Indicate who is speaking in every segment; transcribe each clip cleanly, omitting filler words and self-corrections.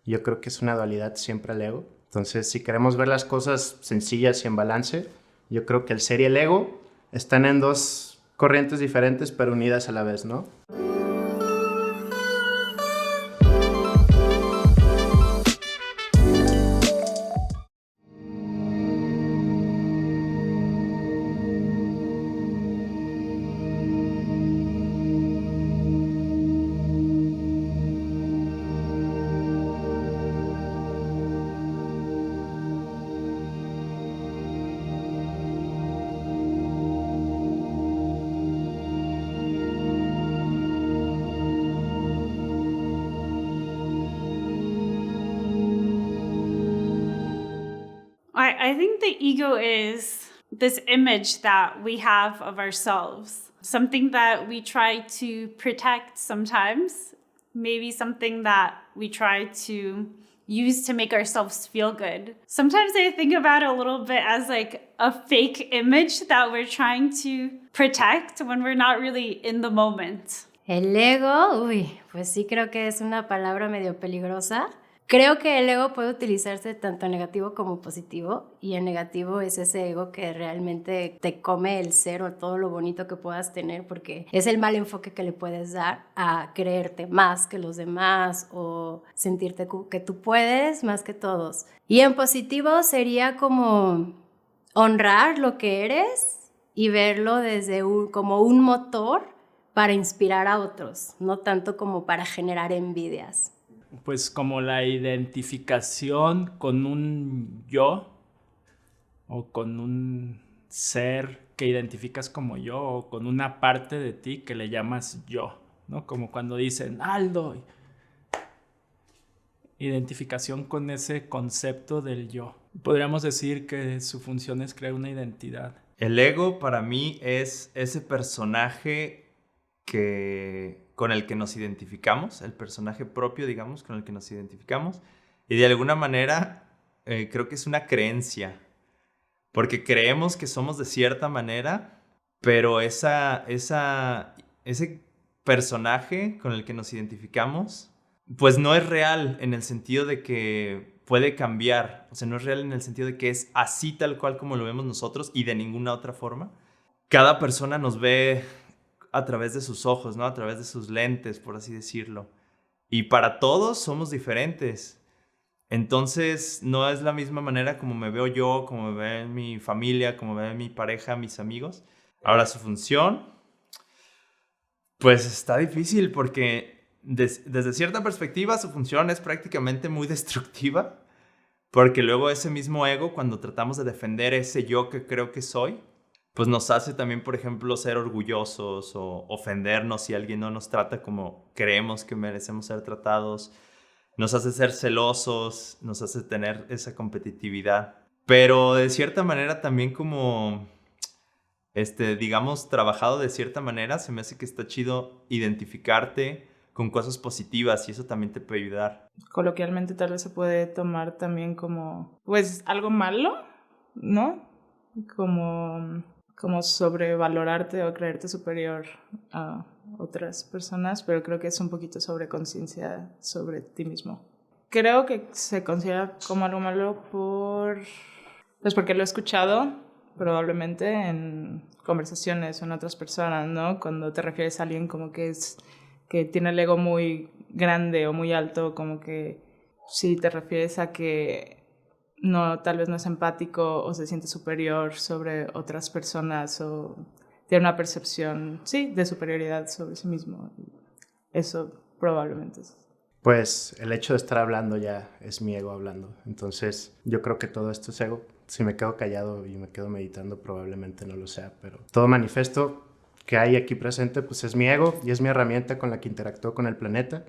Speaker 1: Yo creo que es una dualidad siempre el ego. Entonces, si queremos ver las cosas sencillas y en balance, yo creo que el ser y el ego están en dos corrientes diferentes, pero unidas a la vez, ¿no?
Speaker 2: I think the ego is this image that we have of ourselves, something that we try to protect sometimes, maybe something that we try to use to make ourselves feel good. Sometimes I think about it a little bit as like a fake image that we're trying to protect when we're not really in the moment.
Speaker 3: El ego, pues sí creo que es una palabra medio peligrosa. Creo que el ego puede utilizarse tanto en negativo como positivo, y en negativo es ese ego que realmente te come el ser o todo lo bonito que puedas tener, porque es el mal enfoque que le puedes dar a creerte más que los demás o sentirte que tú puedes más que todos. Y en positivo sería como honrar lo que eres y verlo desde como un motor para inspirar a otros, no tanto como para generar envidias.
Speaker 4: Pues como la identificación con un yo o con un ser que identificas como yo o con una parte de ti que le llamas yo, ¿no? Como cuando dicen Aldo. Identificación con ese concepto del yo. Podríamos decir que su función es crear una identidad.
Speaker 5: El ego para mí es ese personaje con el que nos identificamos, el personaje propio, digamos, con el que nos identificamos. Y de alguna manera creo que es una creencia, porque creemos que somos de cierta manera, pero ese personaje con el que nos identificamos, pues no es real en el sentido de que puede cambiar. O sea, no es real en el sentido de que es así tal cual como lo vemos nosotros y de ninguna otra forma. Cada persona nos ve a través de sus ojos, ¿no? A través de sus lentes, por así decirlo. Y para todos somos diferentes. Entonces, no es la misma manera como me veo yo, como me ve mi familia, como me ve mi pareja, mis amigos. Ahora, su función, pues está difícil porque desde cierta perspectiva su función es prácticamente muy destructiva, porque luego ese mismo ego, cuando tratamos de defender ese yo que creo que soy, pues nos hace también, por ejemplo, ser orgullosos o ofendernos si alguien no nos trata como creemos que merecemos ser tratados. Nos hace ser celosos, nos hace tener esa competitividad. Pero de cierta manera también como, digamos, trabajado de cierta manera, se me hace que está chido identificarte con cosas positivas y eso también te puede ayudar.
Speaker 6: Coloquialmente tal vez se puede tomar también como, pues, algo malo, ¿no? Como sobrevalorarte o creerte superior a otras personas, pero creo que es un poquito sobre conciencia sobre ti mismo. Creo que se considera como algo malo pues porque lo he escuchado probablemente en conversaciones con otras personas, ¿no? Cuando te refieres a alguien como que tiene el ego muy grande o muy alto, como que si te refieres a que tal vez no es empático o se siente superior sobre otras personas o tiene una percepción, sí, de superioridad sobre sí mismo. Eso probablemente es.
Speaker 1: Pues el hecho de estar hablando ya es mi ego hablando. Entonces yo creo que todo esto es ego. Si me quedo callado y me quedo meditando probablemente no lo sea, pero todo manifiesto que hay aquí presente pues es mi ego y es mi herramienta con la que interactúo con el planeta.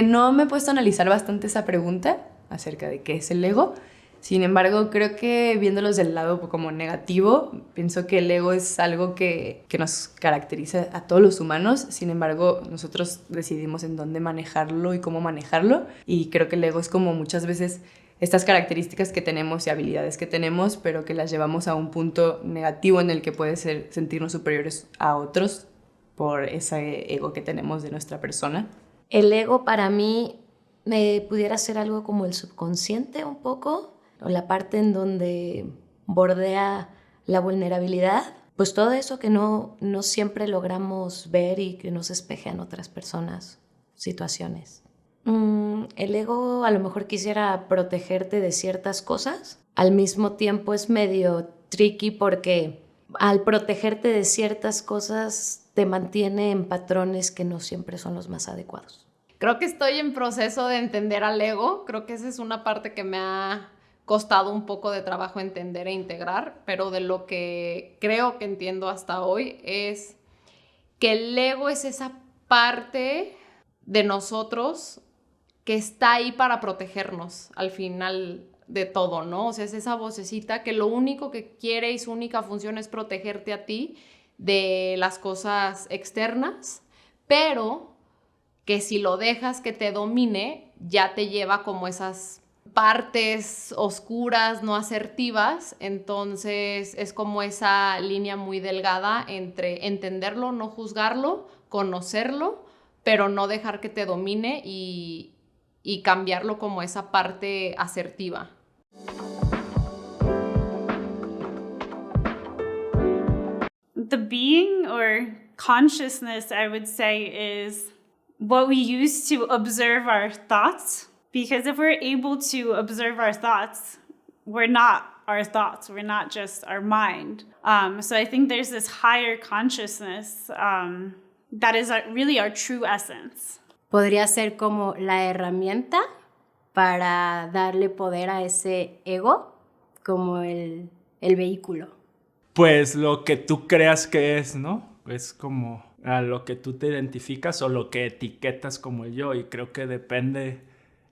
Speaker 7: No me he puesto a analizar bastante esa pregunta acerca de qué es el ego. Sin embargo, creo que viéndolos del lado como negativo, pienso que el ego es algo que nos caracteriza a todos los humanos. Sin embargo, nosotros decidimos en dónde manejarlo y cómo manejarlo. Y creo que el ego es como muchas veces estas características que tenemos y habilidades que tenemos, pero que las llevamos a un punto negativo en el que puede ser sentirnos superiores a otros por ese ego que tenemos de nuestra persona.
Speaker 3: El ego para mí pudiera ser algo como el subconsciente un poco, o la parte en donde bordea la vulnerabilidad, pues todo eso que no siempre logramos ver y que nos espejean otras personas, situaciones. El ego a lo mejor quisiera protegerte de ciertas cosas, al mismo tiempo es medio tricky porque al protegerte de ciertas cosas te mantiene en patrones que no siempre son los más adecuados.
Speaker 8: Creo que estoy en proceso de entender al ego. Creo que esa es una parte que me ha costado un poco de trabajo entender e integrar, pero de lo que creo que entiendo hasta hoy es que el ego es esa parte de nosotros que está ahí para protegernos al final de todo, ¿no? O sea, es esa vocecita que lo único que quiere y su única función es protegerte a ti de las cosas externas, pero que si lo dejas que te domine, ya te lleva como esas partes oscuras, no asertivas. Entonces es como esa línea muy delgada entre entenderlo, no juzgarlo, conocerlo, pero no dejar que te domine y cambiarlo como esa parte asertiva.
Speaker 2: The being or consciousness, I would say, is what we use to observe our thoughts. Because if we're able to observe our thoughts, we're not our thoughts. We're not just our mind. So I think there's this higher consciousness that is really our true essence.
Speaker 3: Podría ser como la herramienta para darle poder a ese ego, como el vehículo.
Speaker 4: Pues lo que tú creas que es, ¿no? Es como a lo que tú te identificas o lo que etiquetas como el yo, y creo que depende,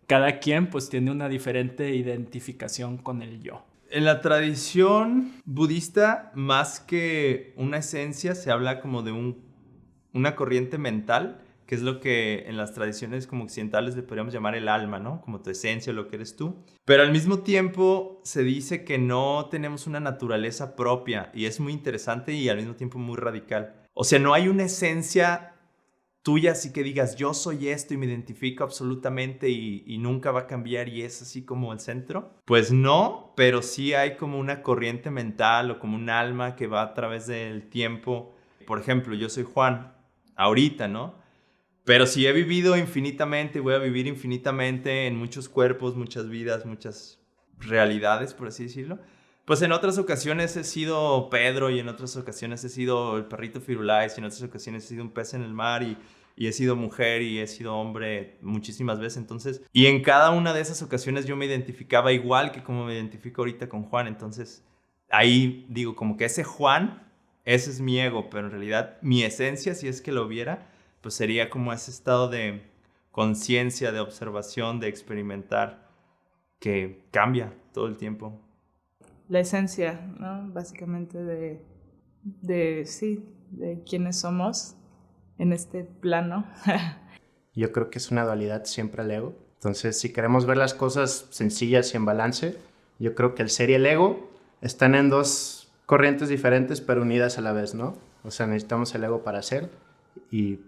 Speaker 4: cada quien pues tiene una diferente identificación con el yo.
Speaker 5: En la tradición budista, más que una esencia, se habla como de una corriente mental, que es lo que en las tradiciones como occidentales le podríamos llamar el alma, ¿no? Como tu esencia, lo que eres tú. Pero al mismo tiempo se dice que no tenemos una naturaleza propia, y es muy interesante y al mismo tiempo muy radical. O sea, no hay una esencia tuya así que digas, yo soy esto y me identifico absolutamente y nunca va a cambiar y es así como el centro. Pues no, pero sí hay como una corriente mental o como un alma que va a través del tiempo. Por ejemplo, yo soy Juan, ahorita, ¿no? Pero si he vivido infinitamente, voy a vivir infinitamente en muchos cuerpos, muchas vidas, muchas realidades, por así decirlo. Pues en otras ocasiones he sido Pedro y en otras ocasiones he sido el perrito Firulais y en otras ocasiones he sido un pez en el mar y he sido mujer y he sido hombre muchísimas veces. Entonces, y en cada una de esas ocasiones yo me identificaba igual que como me identifico ahorita con Juan. Entonces, ahí digo como que ese Juan, ese es mi ego, pero en realidad mi esencia, si es que lo viera, pues sería como ese estado de conciencia, de observación, de experimentar, que cambia todo el tiempo.
Speaker 6: La esencia, ¿no? Básicamente de quiénes somos en este plano.
Speaker 1: Yo creo que es una dualidad siempre al ego. Entonces, si queremos ver las cosas sencillas y en balance, yo creo que el ser y el ego están en dos corrientes diferentes, pero unidas a la vez, ¿no? O sea, necesitamos el ego para ser y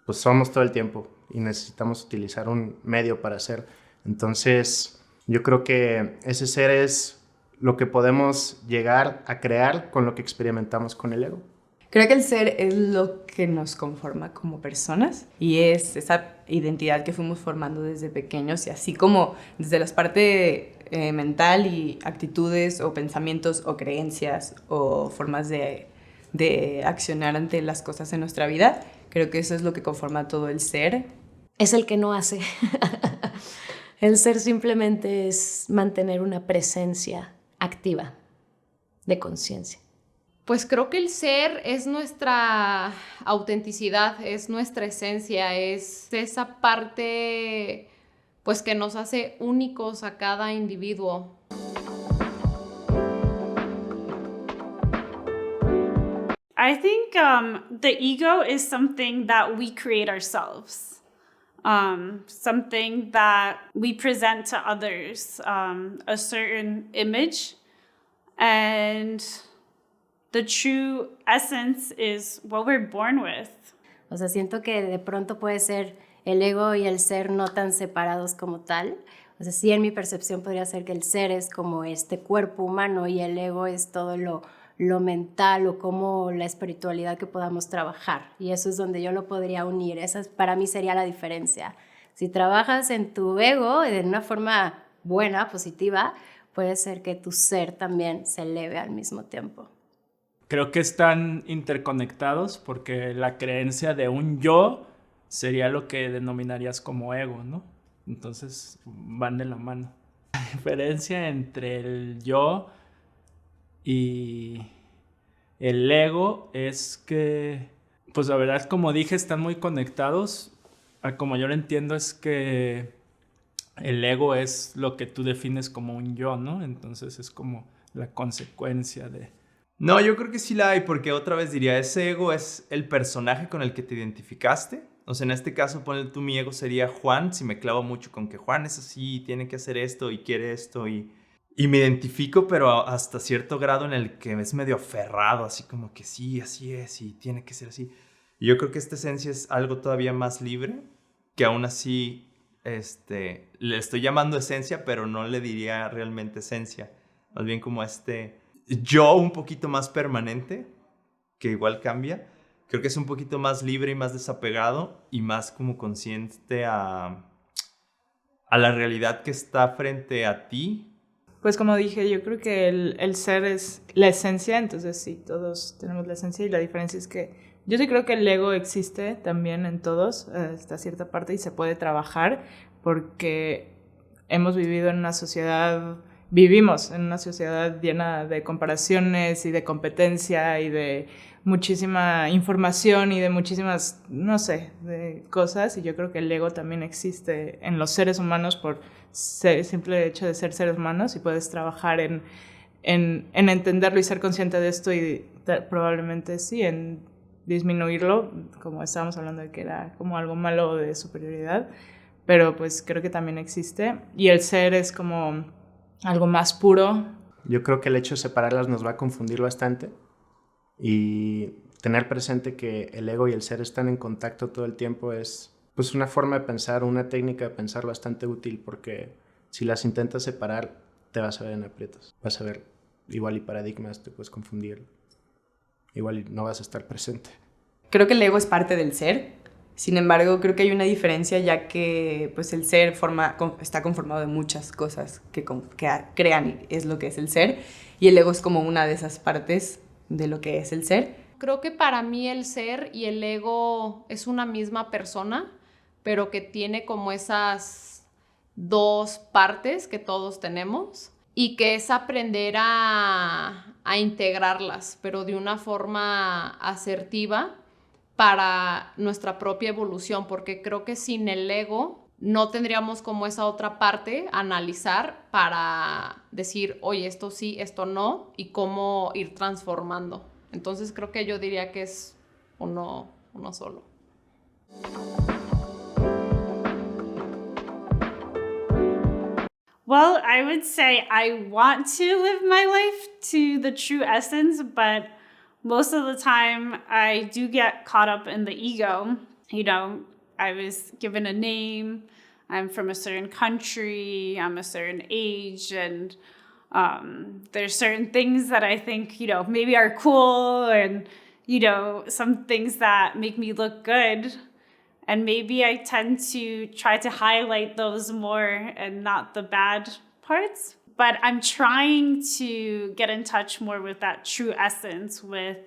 Speaker 1: pues somos todo el tiempo y necesitamos utilizar un medio para ser. Entonces, yo creo que ese ser es lo que podemos llegar a crear con lo que experimentamos con el ego.
Speaker 7: Creo que el ser es lo que nos conforma como personas y es esa identidad que fuimos formando desde pequeños y así como desde las partes mental y actitudes o pensamientos o creencias o formas de accionar ante las cosas en nuestra vida. Creo que eso es lo que conforma todo el ser.
Speaker 3: Es el que no hace. El ser simplemente es mantener una presencia activa de conciencia.
Speaker 8: Pues creo que el ser es nuestra autenticidad, es nuestra esencia, es esa parte pues que nos hace únicos a cada individuo.
Speaker 2: I think the ego is something that we create ourselves, something that we present to others, a certain image, and the true essence is what we're born with.
Speaker 3: O sea, siento que de pronto puede ser el ego y el ser no tan separados como tal. O sea, sí, en mi percepción podría ser que el ser es como este cuerpo humano y el ego es todo lo mental o como la espiritualidad que podamos trabajar. Y eso es donde yo lo podría unir. Esa para mí sería la diferencia. Si trabajas en tu ego de una forma buena, positiva, puede ser que tu ser también se eleve al mismo tiempo.
Speaker 4: Creo que están interconectados porque la creencia de un yo sería lo que denominarías como ego, ¿no? Entonces van de la mano. La diferencia entre el yo y el ego es que, pues la verdad, como dije, están muy conectados. Como yo lo entiendo, es que el ego es lo que tú defines como un yo, ¿no? Entonces es como la consecuencia de...
Speaker 5: No, yo creo que sí la hay, porque otra vez diría, ese ego es el personaje con el que te identificaste. O sea, en este caso, ponle tú, mi ego sería Juan, si me clavo mucho con que Juan es así, tiene que hacer esto y quiere esto y me identifico, pero hasta cierto grado en el que es medio aferrado, así como que sí, así es y tiene que ser así. Y yo creo que esta esencia es algo todavía más libre, que aún así le estoy llamando esencia, pero no le diría realmente esencia. Más bien como yo un poquito más permanente, que igual cambia. Creo que es un poquito más libre y más desapegado y más como consciente a la realidad que está frente a ti.
Speaker 6: Pues como dije, yo creo que el ser es la esencia, entonces sí, todos tenemos la esencia y la diferencia es que yo sí creo que el ego existe también en todos hasta cierta parte y se puede trabajar porque vivimos en una sociedad llena de comparaciones y de competencia y de muchísima información y de muchísimas, no sé, de cosas. Y yo creo que el ego también existe en los seres humanos por simple hecho de ser seres humanos y puedes trabajar en entenderlo y ser consciente de esto y probablemente sí, en disminuirlo, como estábamos hablando de que era como algo malo de superioridad, pero pues creo que también existe y el ser es como algo más puro.
Speaker 1: Yo creo que el hecho de separarlas nos va a confundir bastante y tener presente que el ego y el ser están en contacto todo el tiempo es pues una forma de pensar, una técnica de pensar bastante útil, porque si las intentas separar te vas a ver en aprietos, vas a ver igual y paradigmas, te puedes confundir, igual y no vas a estar presente.
Speaker 7: Creo que el ego es parte del ser. Sin embargo, creo que hay una diferencia ya que pues, el ser está conformado de muchas cosas que crean es lo que es el ser y el ego es como una de esas partes de lo que es el ser.
Speaker 8: Creo que para mí el ser y el ego es una misma persona, pero que tiene como esas dos partes que todos tenemos y que es aprender a integrarlas, pero de una forma asertiva para nuestra propia evolución, porque creo que sin el ego no tendríamos como esa otra parte a analizar para decir, oye, esto sí, esto no, y cómo ir transformando. Entonces creo que yo diría que es uno solo.
Speaker 2: Well, I would say I want to live my life to the true essence, but most of the time I do get caught up in the ego. You know, I was given a name, I'm from a certain country, I'm a certain age, and there's certain things that I think, you know, maybe are cool and, you know, some things that make me look good. And maybe I tend to try to highlight those more and not the bad parts. But I'm trying to get in touch more with that true essence, with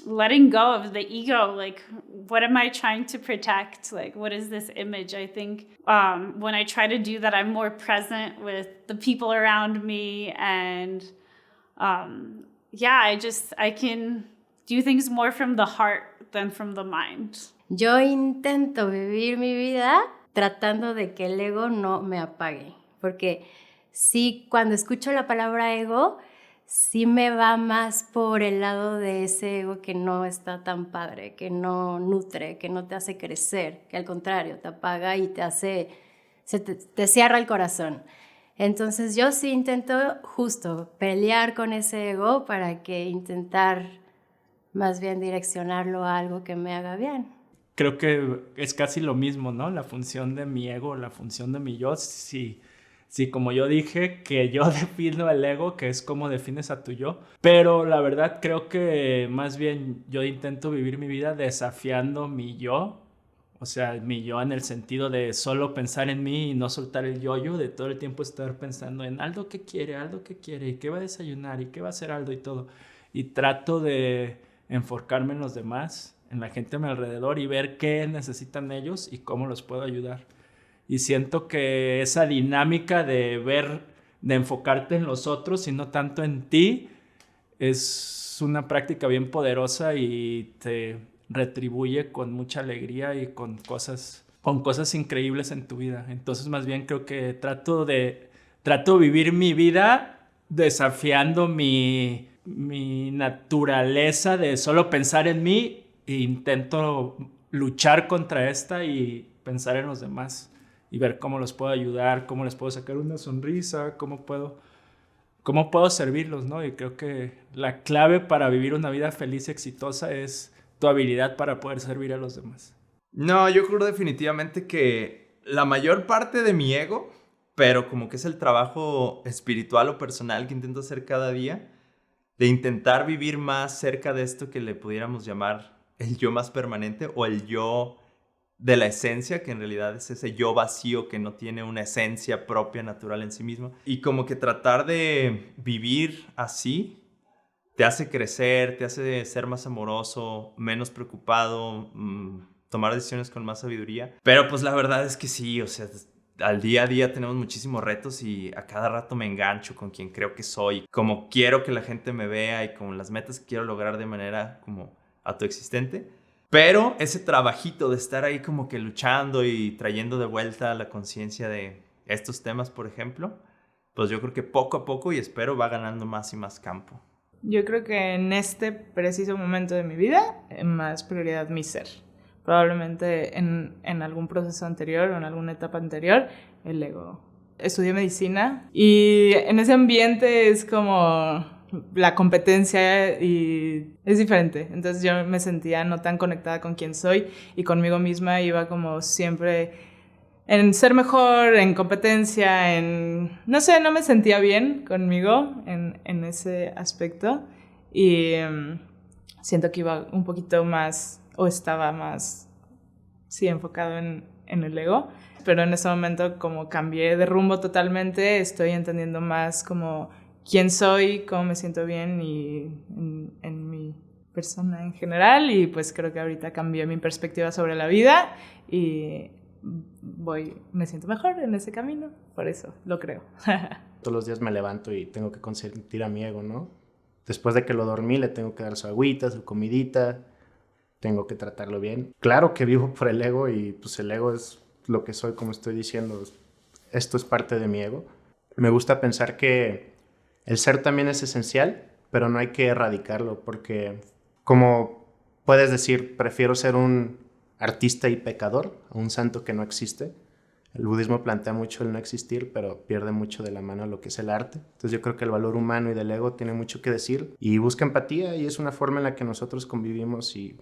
Speaker 2: letting go of the ego. Like, what am I trying to protect? Like, what is this image? I think when I try to do that, I'm more present with the people around me. And I can do things more from the heart than from the mind.
Speaker 3: Yo intento vivir mi vida tratando de que el ego no me apague, porque sí, cuando escucho la palabra ego, sí me va más por el lado de ese ego que no está tan padre, que no nutre, que no te hace crecer, que al contrario, te apaga y te cierra el corazón. Entonces yo sí intento justo pelear con ese ego para que intentar más bien direccionarlo a algo que me haga bien.
Speaker 4: creo que es casi lo mismo, ¿no? La función de mi ego, la función de mi yo. Sí, como yo dije, que yo defino el ego, que es como defines a tu yo. Pero la verdad creo que más bien yo intento vivir mi vida desafiando mi yo. O sea, mi yo en el sentido de solo pensar en mí y no soltar el yo-yo, de todo el tiempo estar pensando en Aldo qué quiere, y qué va a desayunar, y qué va a hacer Aldo y todo. Y trato de enfocarme en los demás, en la gente a mi alrededor y ver qué necesitan ellos y cómo los puedo ayudar. Y siento que esa dinámica de enfocarte en los otros y no tanto en ti, es una práctica bien poderosa y te retribuye con mucha alegría y con cosas increíbles en tu vida. Entonces, más bien creo que trato de vivir mi vida desafiando mi naturaleza de solo pensar en mí e intento luchar contra esta y pensar en los demás y ver cómo los puedo ayudar, cómo les puedo sacar una sonrisa, cómo puedo servirlos, ¿no? Y creo que la clave para vivir una vida feliz y exitosa es tu habilidad para poder servir a los demás.
Speaker 5: No, yo creo definitivamente que la mayor parte de mi ego, pero como que es el trabajo espiritual o personal que intento hacer cada día, de intentar vivir más cerca de esto que le pudiéramos llamar el yo más permanente o el yo de la esencia, que en realidad es ese yo vacío que no tiene una esencia propia, natural en sí mismo. Y como que tratar de vivir así te hace crecer, te hace ser más amoroso, menos preocupado, tomar decisiones con más sabiduría. Pero pues la verdad es que sí, o sea, al día a día tenemos muchísimos retos y a cada rato me engancho con quien creo que soy, como quiero que la gente me vea y con las metas que quiero lograr de manera como autoexistente. Pero ese trabajito de estar ahí como que luchando y trayendo de vuelta la conciencia de estos temas, por ejemplo, pues yo creo que poco a poco y espero va ganando más y más campo.
Speaker 6: Yo creo que en este preciso momento de mi vida es más prioridad mi ser. Probablemente en algún proceso anterior o en alguna etapa anterior, el ego. Estudié medicina y en ese ambiente es como la competencia y es diferente. Entonces yo me sentía no tan conectada con quién soy y conmigo misma iba como siempre en ser mejor, en competencia, no sé, no me sentía bien conmigo en ese aspecto y siento que iba un poquito más o estaba más, sí, enfocado en el ego, pero en ese momento como cambié de rumbo totalmente, estoy entendiendo más como quién soy, cómo me siento bien y en mi persona en general y pues creo que ahorita cambié mi perspectiva sobre la vida y me siento mejor en ese camino, por eso lo creo.
Speaker 1: Todos los días me levanto y tengo que consentir a mi ego, ¿no? Después de que lo dormí le tengo que dar su agüita, su comidita, tengo que tratarlo bien. Claro que vivo por el ego y pues el ego es lo que soy, como estoy diciendo, esto es parte de mi ego. Me gusta pensar que el ser también es esencial, pero no hay que erradicarlo porque como puedes decir, prefiero ser un artista y pecador a un santo que no existe. El budismo plantea mucho el no existir, pero pierde mucho de la mano lo que es el arte. Entonces yo creo que el valor humano y del ego tiene mucho que decir y busca empatía y es una forma en la que nosotros convivimos y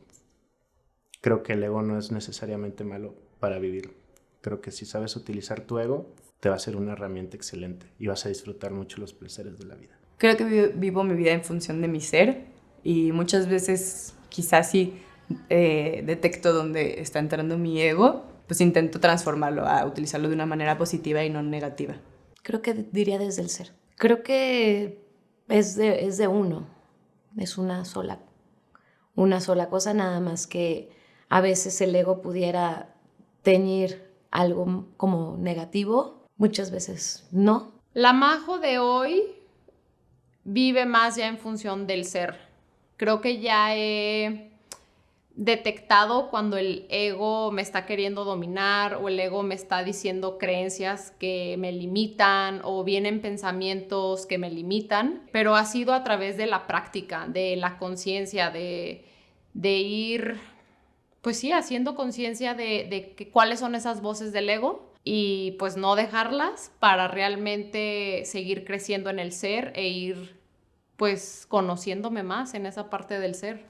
Speaker 1: creo que el ego no es necesariamente malo para vivir. Creo que si sabes utilizar tu ego, te va a ser una herramienta excelente y vas a disfrutar mucho los placeres de la vida.
Speaker 7: Creo que vivo mi vida en función de mi ser y muchas veces quizás sí detecto dónde está entrando mi ego, pues intento transformarlo, a utilizarlo de una manera positiva y no negativa.
Speaker 3: Creo que diría desde el ser. Creo que es de uno, es una sola cosa, nada más que a veces el ego pudiera teñir algo como negativo, muchas veces no.
Speaker 8: La Majo de hoy vive más ya en función del ser. Creo que ya he detectado cuando el ego me está queriendo dominar o el ego me está diciendo creencias que me limitan o vienen pensamientos que me limitan, pero ha sido a través de la práctica, de la conciencia, de ir, pues sí, haciendo conciencia de cuáles son esas voces del ego y pues no dejarlas para realmente seguir creciendo en el ser e ir pues conociéndome más en esa parte del ser.